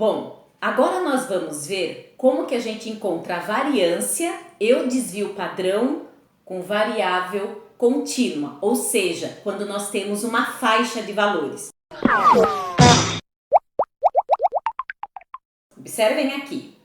Bom, agora nós vamos ver como que a gente encontra a variância e o desvio padrão com variável contínua, ou seja, quando nós temos uma faixa de valores. Observem aqui.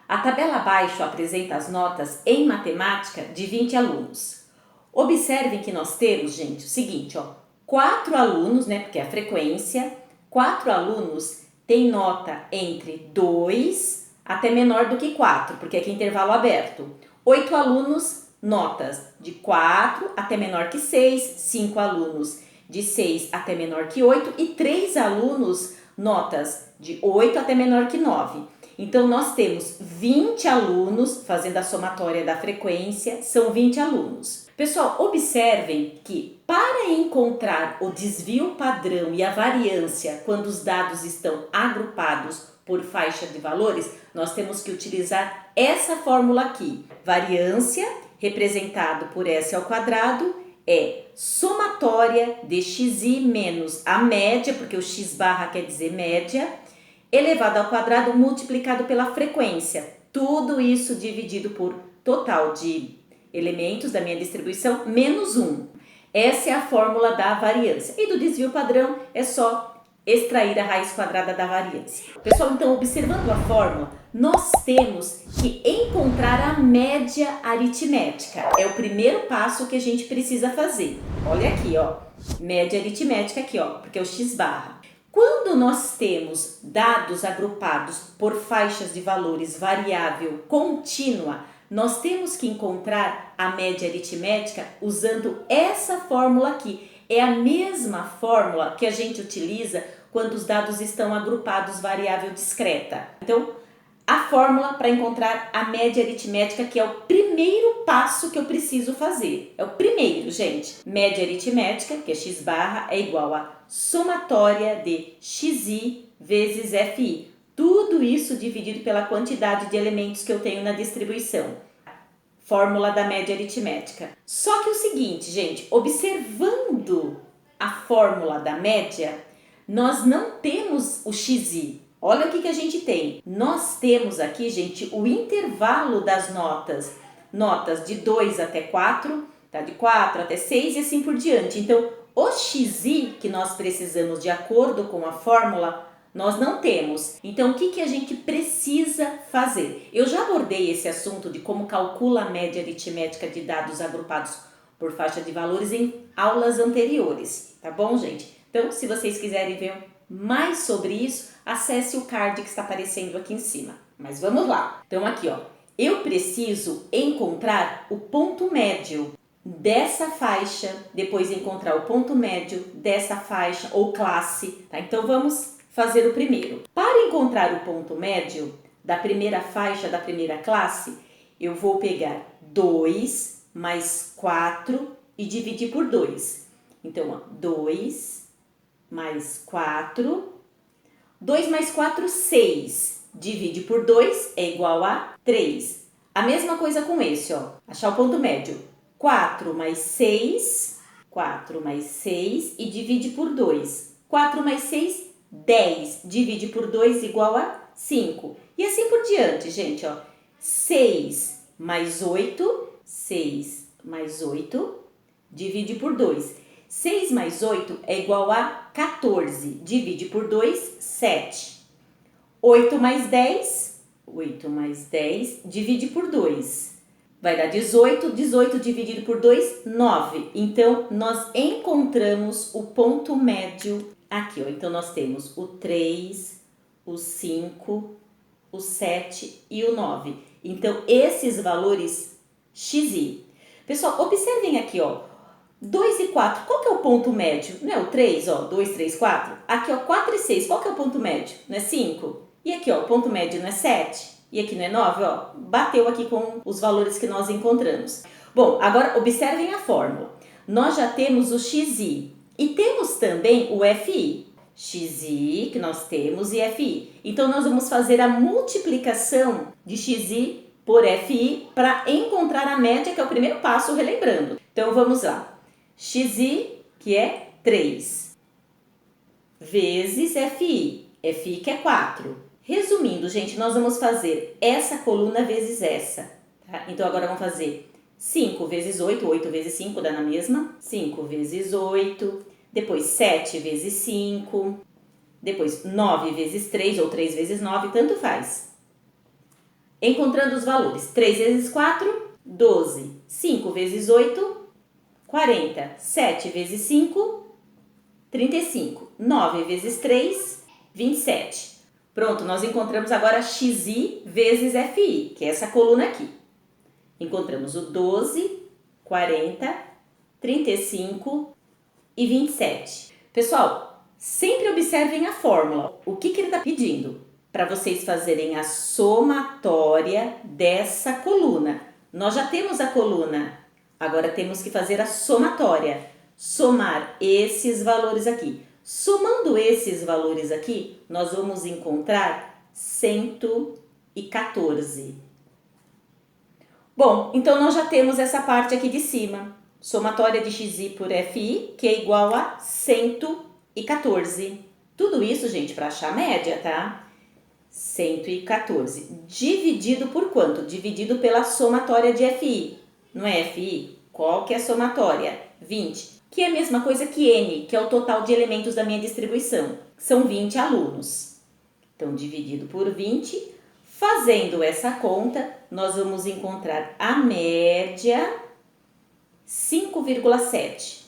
A tabela abaixo apresenta as notas em matemática de 20 alunos. Observem que nós temos, gente, o seguinte, 4 alunos, né, porque é a frequência, 4 alunos têm nota entre 2 até menor do que 4, porque aqui é intervalo aberto. 8 alunos, notas de 4 até menor que 6, 5 alunos de 6 até menor que 8 e 3 alunos, notas de 8 até menor que 9. Então, nós temos 20 alunos, fazendo a somatória da frequência, são 20 alunos. Pessoal, observem que para encontrar o desvio padrão e a variância quando os dados estão agrupados por faixa de valores, nós temos que utilizar essa fórmula aqui. Variância, representado por S ao quadrado, é somatória de xi menos a média, porque o x barra quer dizer média, elevado ao quadrado multiplicado pela frequência. Tudo isso dividido por total de elementos da minha distribuição menos 1. Essa é a fórmula da variância. E do desvio padrão é só extrair a raiz quadrada da variância. Pessoal, então observando a fórmula, nós temos que encontrar a média aritmética. É o primeiro passo que a gente precisa fazer. Olha aqui, média aritmética aqui, porque é o x barra. Quando nós temos dados agrupados por faixas de valores variável contínua, nós temos que encontrar a média aritmética usando essa fórmula aqui. É a mesma fórmula que a gente utiliza quando os dados estão agrupados variável discreta. Então, a fórmula para encontrar a média aritmética, que é o primeiro passo que eu preciso fazer. É o primeiro, gente. Média aritmética, que é x barra, é igual a somatória de xi vezes fi. Tudo isso dividido pela quantidade de elementos que eu tenho na distribuição. Fórmula da média aritmética. Só que o seguinte, gente, observando a fórmula da média, nós não temos o xi. Olha o que a gente tem. Nós temos aqui, gente, o intervalo das notas. Notas de 2 até 4, tá? De 4 até 6 e assim por diante. Então, o xi que nós precisamos de acordo com a fórmula, nós não temos. Então, o que a gente precisa fazer? Eu já abordei esse assunto de como calcula a média aritmética de dados agrupados por faixa de valores em aulas anteriores, tá bom, gente? Então, se vocês quiserem ver mais sobre isso, acesse o card que está aparecendo aqui em cima. Mas vamos lá. Então, aqui, eu preciso encontrar o ponto médio dessa faixa, depois encontrar o ponto médio dessa faixa ou classe, tá? Então, vamos fazer o primeiro. Para encontrar o ponto médio da primeira faixa da primeira classe, eu vou pegar 2 mais 4 e dividir por 2. Então, 2 mais 4. 2 mais 4, 6. Divide por 2 é igual a 3. A mesma coisa com esse, achar o ponto médio. 4 mais 6. 4 mais 6 e divide por 2. 4 mais 6, 10. Divide por 2 igual a 5. E assim por diante, gente, 6 mais 8. 6 mais 8. Divide por 2. 6 mais 8 é igual a 14. Divide por 2, 7. 8 mais 10. 8 mais 10. Divide por 2. Vai dar 18. 18 dividido por 2, 9. Então, nós encontramos o ponto médio aqui, Então, nós temos o 3, o 5, o 7 e o 9. Então, esses valores xi. Pessoal, observem aqui, 2 e 4, qual que é o ponto médio? Não é o 3, 2, 3, 4? Aqui, 4 e 6, qual que é o ponto médio? Não é 5? E aqui, o ponto médio não é 7? E aqui não é 9? Bateu aqui com os valores que nós encontramos. Bom, agora observem a fórmula. Nós já temos o xi e temos também o fi. Xi que nós temos e fi. Então, nós vamos fazer a multiplicação de xi por fi para encontrar a média, que é o primeiro passo, relembrando. Então, vamos lá. Xi, que é 3, vezes fi que é 4. Resumindo, gente, nós vamos fazer essa coluna vezes essa, tá? Então, agora vamos fazer 5 vezes 8, 8 vezes 5 dá na mesma. 5 vezes 8, depois 7 vezes 5, depois 9 vezes 3 ou 3 vezes 9, tanto faz. Encontrando os valores, 3 vezes 4, 12. 5 vezes 8, 40. 7 vezes 5, 35. 9 vezes 3, 27. Pronto, nós encontramos agora xi vezes fi, que é essa coluna aqui. Encontramos o 12, 40, 35 e 27. Pessoal, sempre observem a fórmula. O que ele está pedindo? Para vocês fazerem a somatória dessa coluna. Nós já temos a coluna, agora temos que fazer a somatória. Somar esses valores aqui. Somando esses valores aqui, nós vamos encontrar 114. Bom, então nós já temos essa parte aqui de cima. Somatória de xi por fi, que é igual a 114. Tudo isso, gente, para achar a média, tá? 114. Dividido por quanto? Dividido pela somatória de fi. Não é fi? Qual que é a somatória? 20. Que é a mesma coisa que N, que é o total de elementos da minha distribuição. São 20 alunos. Então, dividido por 20, fazendo essa conta, nós vamos encontrar a média 5,7.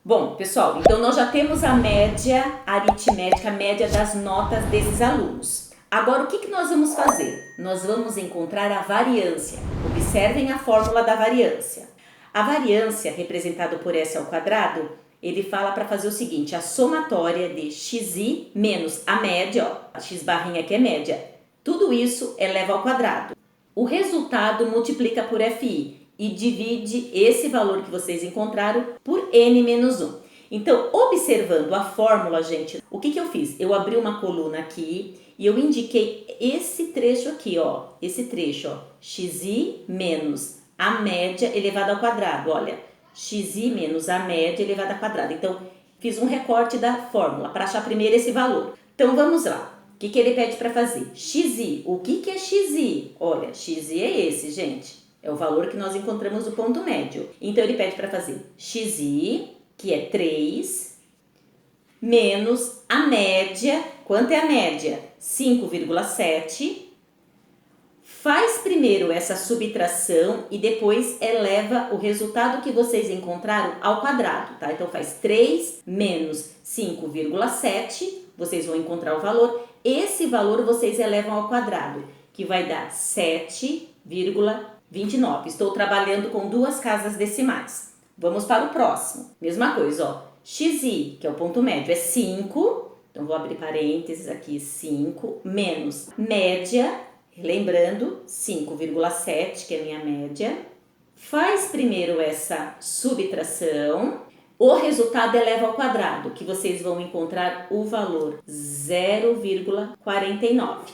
Bom, pessoal, então nós já temos a média aritmética, a média das notas desses alunos. Agora, o que nós vamos fazer? Nós vamos encontrar a variância. Observem a fórmula da variância. A variância, representada por S ao quadrado, ele fala para fazer o seguinte, a somatória de xi menos a média, ó, a x barrinha aqui é média, tudo isso eleva ao quadrado. O resultado multiplica por fi e divide esse valor que vocês encontraram por n menos 1. Então, observando a fórmula, gente, o que eu fiz? Eu abri uma coluna aqui e eu indiquei esse trecho aqui, ó, esse trecho, ó, xi menos a média elevada ao quadrado, olha, xi menos a média elevada ao quadrado. Então, fiz um recorte da fórmula para achar primeiro esse valor. Então, vamos lá. O que ele pede para fazer? Xi. O que é xi? Olha, xi é esse, gente. É o valor que nós encontramos no ponto médio. Então, ele pede para fazer xi, que é 3, menos a média. Quanto é a média? 5,7. Faz primeiro essa subtração e depois eleva o resultado que vocês encontraram ao quadrado, tá? Então, faz 3 menos 5,7, vocês vão encontrar o valor. Esse valor vocês elevam ao quadrado, que vai dar 7,29. Estou trabalhando com duas casas decimais. Vamos para o próximo. Mesma coisa, ó. Xi, que é o ponto médio, é 5. Então, vou abrir parênteses aqui, 5, menos média. Lembrando, 5,7, que é a minha média. Faz primeiro essa subtração. O resultado eleva ao quadrado, que vocês vão encontrar o valor 0,49.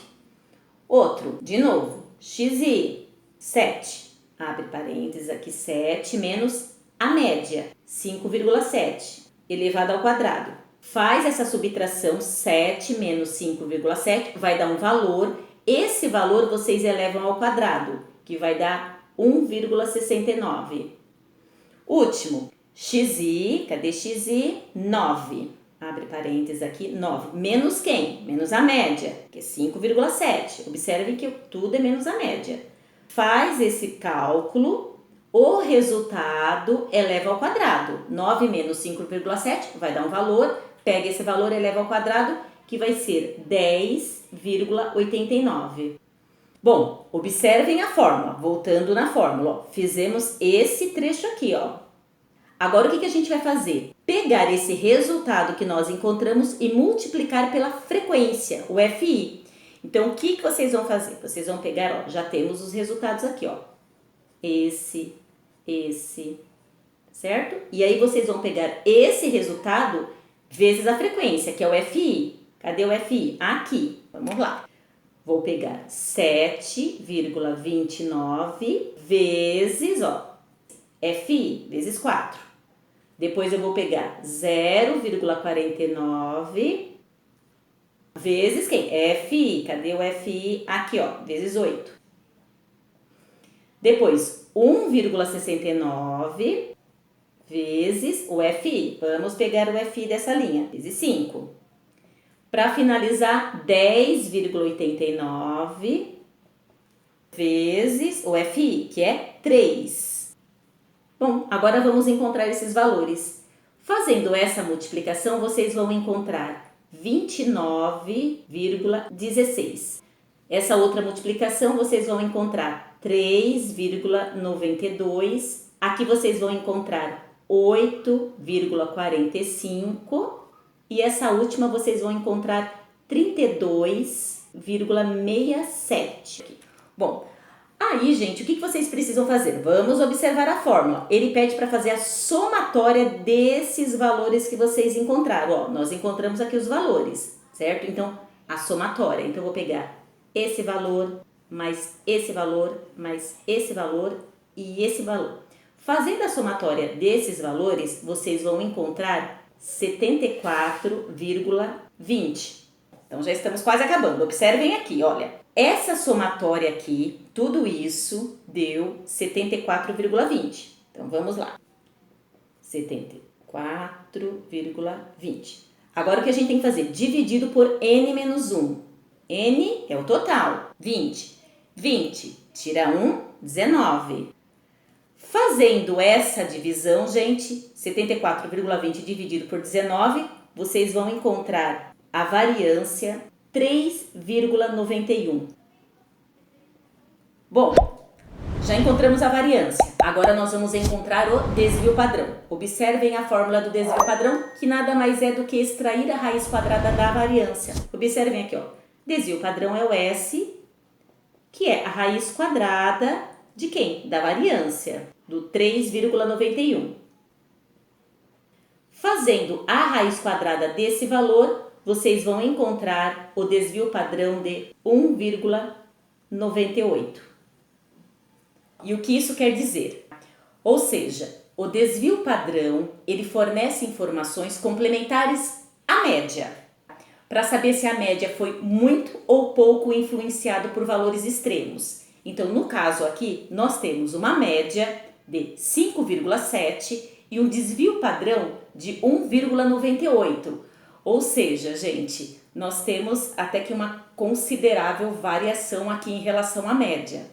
Outro, de novo, xi, 7. Abre parênteses aqui, 7 menos a média, 5,7, elevado ao quadrado. Faz essa subtração, 7 menos 5,7, vai dar um valor. Esse valor vocês elevam ao quadrado, que vai dar 1,69. Último, xi, cadê xi? 9. Abre parênteses aqui, 9. Menos quem? Menos a média, que é 5,7. Observe que tudo é menos a média. Faz esse cálculo, o resultado eleva ao quadrado. 9 menos 5,7 vai dar um valor, pega esse valor, eleva ao quadrado, que vai ser 10,89. Bom, observem a fórmula, voltando na fórmula, ó, fizemos esse trecho aqui, ó. Agora, o que a gente vai fazer? Pegar esse resultado que nós encontramos e multiplicar pela frequência, o fi. Então, o que vocês vão fazer? Vocês vão pegar, ó, já temos os resultados aqui, ó. Esse, certo? E aí, vocês vão pegar esse resultado vezes a frequência, que é o fi. Cadê o fi? Aqui. Vamos lá. Vou pegar 7,29 vezes, ó, fi, vezes 4. Depois eu vou pegar 0,49 vezes quem? FI. Cadê o FI? Aqui, ó, vezes 8. Depois, 1,69 vezes o FI. Vamos pegar o FI dessa linha, vezes 5. Para finalizar, 10,89 vezes o FI, que é 3. Bom, agora vamos encontrar esses valores. Fazendo essa multiplicação, vocês vão encontrar 29,16. Essa outra multiplicação, vocês vão encontrar 3,92. Aqui vocês vão encontrar 8,45. E essa última vocês vão encontrar 32,67. Bom, aí, gente, o que vocês precisam fazer? Vamos observar a fórmula. Ele pede para fazer a somatória desses valores que vocês encontraram. Ó, nós encontramos aqui os valores, certo? Então, a somatória. Então, eu vou pegar esse valor, mais esse valor, mais esse valor e esse valor. Fazendo a somatória desses valores, vocês vão encontrar 74,20. Então, já estamos quase acabando. Observem aqui, olha. Essa somatória aqui, tudo isso deu 74,20. Então, vamos lá. 74,20. Agora, o que a gente tem que fazer? Dividido por n menos 1. N é o total, 20. 20 tira 1, 19. Fazendo essa divisão, gente, 74,20 dividido por 19, vocês vão encontrar a variância 3,91. Bom, já encontramos a variância. Agora nós vamos encontrar o desvio padrão. Observem a fórmula do desvio padrão, que nada mais é do que extrair a raiz quadrada da variância. Observem aqui, ó. Desvio padrão é o S, que é a raiz quadrada de quem? Da variância, do 3,91. Fazendo a raiz quadrada desse valor, vocês vão encontrar o desvio padrão de 1,98. E o que isso quer dizer? Ou seja, o desvio padrão, ele fornece informações complementares à média, para saber se a média foi muito ou pouco influenciado por valores extremos. Então, no caso aqui, nós temos uma média de 5,7 e um desvio padrão de 1,98. Ou seja, gente, nós temos até que uma considerável variação aqui em relação à média.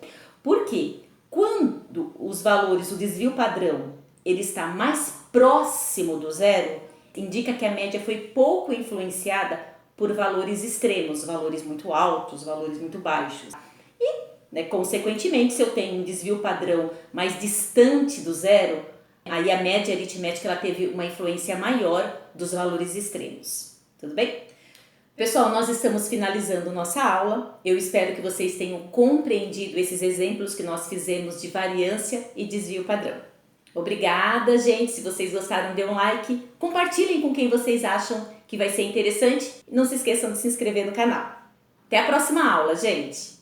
Por quê? Quando os valores, o desvio padrão, ele está mais próximo do zero, indica que a média foi pouco influenciada por valores extremos, valores muito altos, valores muito baixos. E, consequentemente, se eu tenho um desvio padrão mais distante do zero, aí a média aritmética ela teve uma influência maior dos valores extremos. Tudo bem? Pessoal, nós estamos finalizando nossa aula. Eu espero que vocês tenham compreendido esses exemplos que nós fizemos de variância e desvio padrão. Obrigada, gente. Se vocês gostaram, dê um like. Compartilhem com quem vocês acham que vai ser interessante. Não se esqueçam de se inscrever no canal. Até a próxima aula, gente!